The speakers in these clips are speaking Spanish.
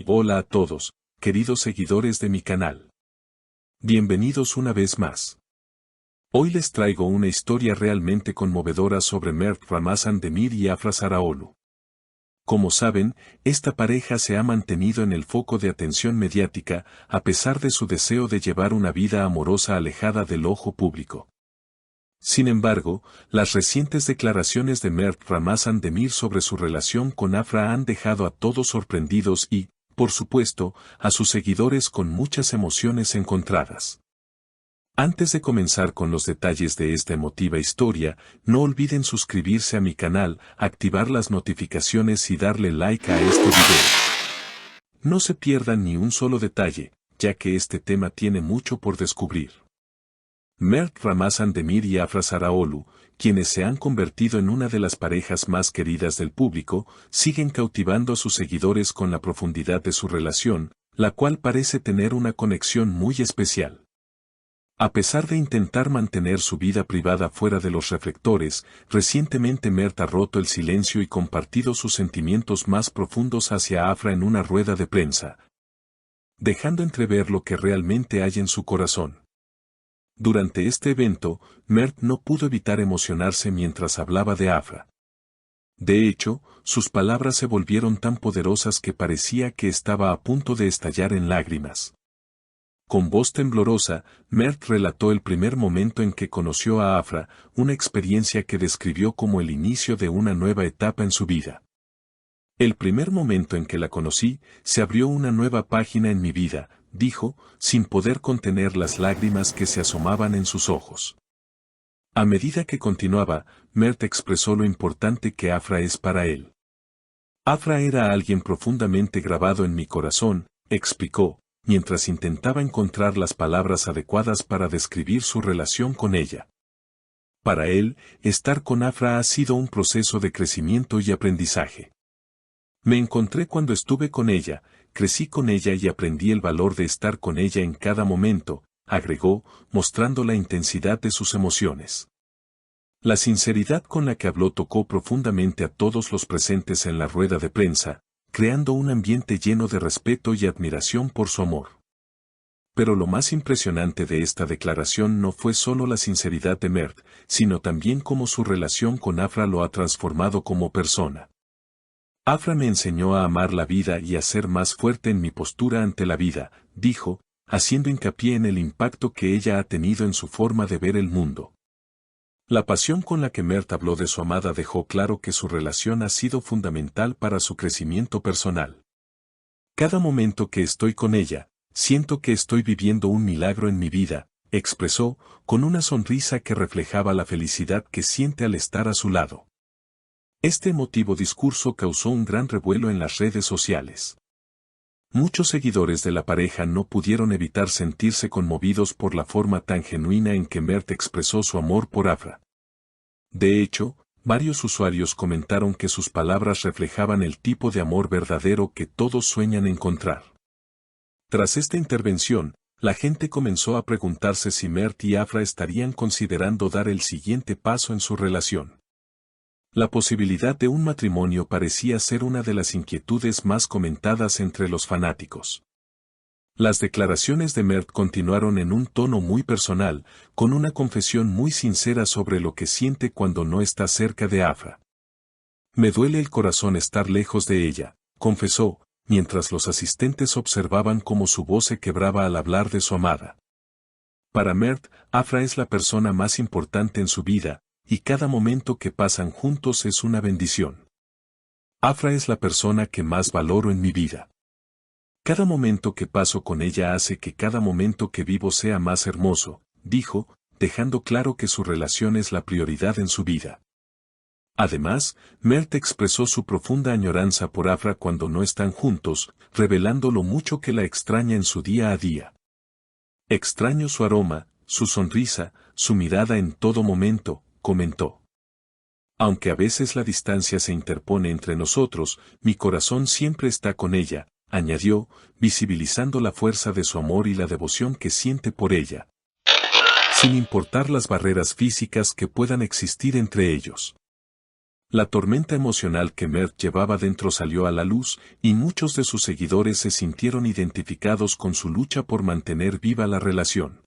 Hola a todos, queridos seguidores de mi canal. Bienvenidos una vez más. Hoy les traigo una historia realmente conmovedora sobre Mert Ramazan Demir y Afra Saraaoğlu. Como saben, esta pareja se ha mantenido en el foco de atención mediática, a pesar de su deseo de llevar una vida amorosa alejada del ojo público. Sin embargo, las recientes declaraciones de Mert Ramazan Demir sobre su relación con Afra han dejado a todos sorprendidos y, por supuesto, a sus seguidores con muchas emociones encontradas. Antes de comenzar con los detalles de esta emotiva historia, no olviden suscribirse a mi canal, activar las notificaciones y darle like a este video. No se pierdan ni un solo detalle, ya que este tema tiene mucho por descubrir. Mert Ramazan Demir y Afra Saraaoğlu, quienes se han convertido en una de las parejas más queridas del público, siguen cautivando a sus seguidores con la profundidad de su relación, la cual parece tener una conexión muy especial. A pesar de intentar mantener su vida privada fuera de los reflectores, recientemente Mert ha roto el silencio y compartido sus sentimientos más profundos hacia Afra en una rueda de prensa, dejando entrever lo que realmente hay en su corazón. Durante este evento, Mert no pudo evitar emocionarse mientras hablaba de Afra. De hecho, sus palabras se volvieron tan poderosas que parecía que estaba a punto de estallar en lágrimas. Con voz temblorosa, Mert relató el primer momento en que conoció a Afra, una experiencia que describió como el inicio de una nueva etapa en su vida. El primer momento en que la conocí, se abrió una nueva página en mi vida, dijo, sin poder contener las lágrimas que se asomaban en sus ojos. A medida que continuaba, Mert expresó lo importante que Afra es para él. Afra era alguien profundamente grabado en mi corazón, explicó, mientras intentaba encontrar las palabras adecuadas para describir su relación con ella. Para él, estar con Afra ha sido un proceso de crecimiento y aprendizaje. Me encontré cuando estuve con ella, crecí con ella y aprendí el valor de estar con ella en cada momento, agregó, mostrando la intensidad de sus emociones. La sinceridad con la que habló tocó profundamente a todos los presentes en la rueda de prensa, creando un ambiente lleno de respeto y admiración por su amor. Pero lo más impresionante de esta declaración no fue solo la sinceridad de Mert, sino también cómo su relación con Afra lo ha transformado como persona. Afra me enseñó a amar la vida y a ser más fuerte en mi postura ante la vida, dijo, haciendo hincapié en el impacto que ella ha tenido en su forma de ver el mundo. La pasión con la que Mert habló de su amada dejó claro que su relación ha sido fundamental para su crecimiento personal. Cada momento que estoy con ella, siento que estoy viviendo un milagro en mi vida, expresó, con una sonrisa que reflejaba la felicidad que siente al estar a su lado. Este emotivo discurso causó un gran revuelo en las redes sociales. Muchos seguidores de la pareja no pudieron evitar sentirse conmovidos por la forma tan genuina en que Mert expresó su amor por Afra. De hecho, varios usuarios comentaron que sus palabras reflejaban el tipo de amor verdadero que todos sueñan encontrar. Tras esta intervención, la gente comenzó a preguntarse si Mert y Afra estarían considerando dar el siguiente paso en su relación. La posibilidad de un matrimonio parecía ser una de las inquietudes más comentadas entre los fanáticos. Las declaraciones de Mert continuaron en un tono muy personal, con una confesión muy sincera sobre lo que siente cuando no está cerca de Afra. Me duele el corazón estar lejos de ella, confesó, mientras los asistentes observaban cómo su voz se quebraba al hablar de su amada. Para Mert, Afra es la persona más importante en su vida, y cada momento que pasan juntos es una bendición. Afra es la persona que más valoro en mi vida. Cada momento que paso con ella hace que cada momento que vivo sea más hermoso, dijo, dejando claro que su relación es la prioridad en su vida. Además, Mert expresó su profunda añoranza por Afra cuando no están juntos, revelando lo mucho que la extraña en su día a día. Extraño su aroma, su sonrisa, su mirada en todo momento, comentó. Aunque a veces la distancia se interpone entre nosotros, mi corazón siempre está con ella, añadió, visibilizando la fuerza de su amor y la devoción que siente por ella, sin importar las barreras físicas que puedan existir entre ellos. La tormenta emocional que Mert llevaba dentro salió a la luz, y muchos de sus seguidores se sintieron identificados con su lucha por mantener viva la relación.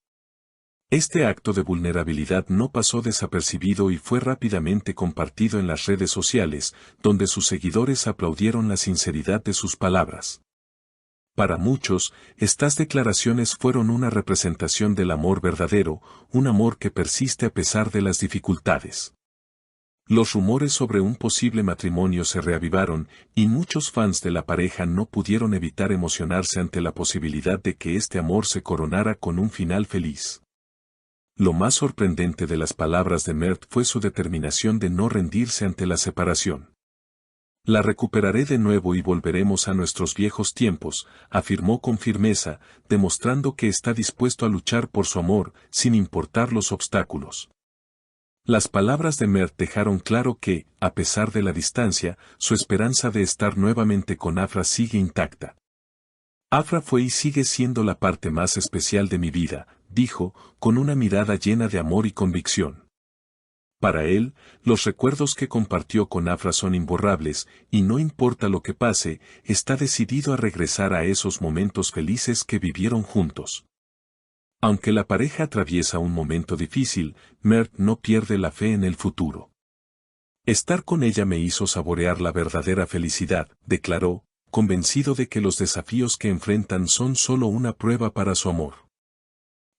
Este acto de vulnerabilidad no pasó desapercibido y fue rápidamente compartido en las redes sociales, donde sus seguidores aplaudieron la sinceridad de sus palabras. Para muchos, estas declaraciones fueron una representación del amor verdadero, un amor que persiste a pesar de las dificultades. Los rumores sobre un posible matrimonio se reavivaron, y muchos fans de la pareja no pudieron evitar emocionarse ante la posibilidad de que este amor se coronara con un final feliz. Lo más sorprendente de las palabras de Mert fue su determinación de no rendirse ante la separación. La recuperaré de nuevo y volveremos a nuestros viejos tiempos, afirmó con firmeza, demostrando que está dispuesto a luchar por su amor, sin importar los obstáculos. Las palabras de Mert dejaron claro que, a pesar de la distancia, su esperanza de estar nuevamente con Afra sigue intacta. Afra fue y sigue siendo la parte más especial de mi vida, dijo, con una mirada llena de amor y convicción. Para él, los recuerdos que compartió con Afra son imborrables, y no importa lo que pase, está decidido a regresar a esos momentos felices que vivieron juntos. Aunque la pareja atraviesa un momento difícil, Mert no pierde la fe en el futuro. Estar con ella me hizo saborear la verdadera felicidad, declaró, convencido de que los desafíos que enfrentan son solo una prueba para su amor.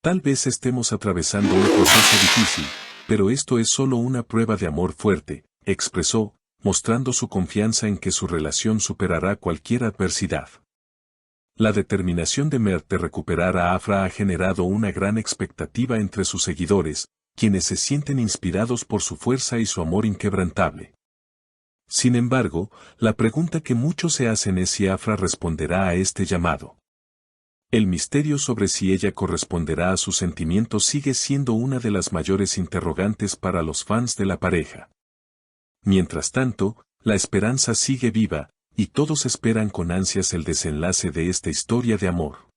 Tal vez estemos atravesando un proceso difícil, pero esto es solo una prueba de amor fuerte, expresó, mostrando su confianza en que su relación superará cualquier adversidad. La determinación de Mert de recuperar a Afra ha generado una gran expectativa entre sus seguidores, quienes se sienten inspirados por su fuerza y su amor inquebrantable. Sin embargo, la pregunta que muchos se hacen es si Afra responderá a este llamado. El misterio sobre si ella corresponderá a sus sentimientos sigue siendo una de las mayores interrogantes para los fans de la pareja. Mientras tanto, la esperanza sigue viva, y todos esperan con ansias el desenlace de esta historia de amor.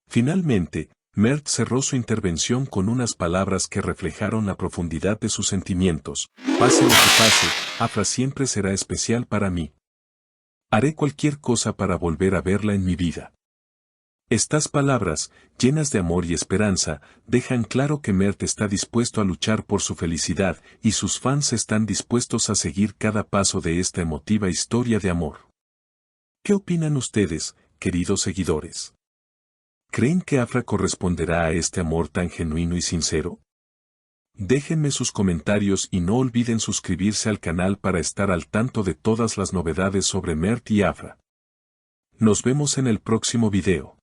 Finalmente, Mert cerró su intervención con unas palabras que reflejaron la profundidad de sus sentimientos. Pase lo que pase, Afra siempre será especial para mí. Haré cualquier cosa para volver a verla en mi vida. Estas palabras, llenas de amor y esperanza, dejan claro que Mert está dispuesto a luchar por su felicidad y sus fans están dispuestos a seguir cada paso de esta emotiva historia de amor. ¿Qué opinan ustedes, queridos seguidores? ¿Creen que Afra corresponderá a este amor tan genuino y sincero? Déjenme sus comentarios y no olviden suscribirse al canal para estar al tanto de todas las novedades sobre Mert y Afra. Nos vemos en el próximo video.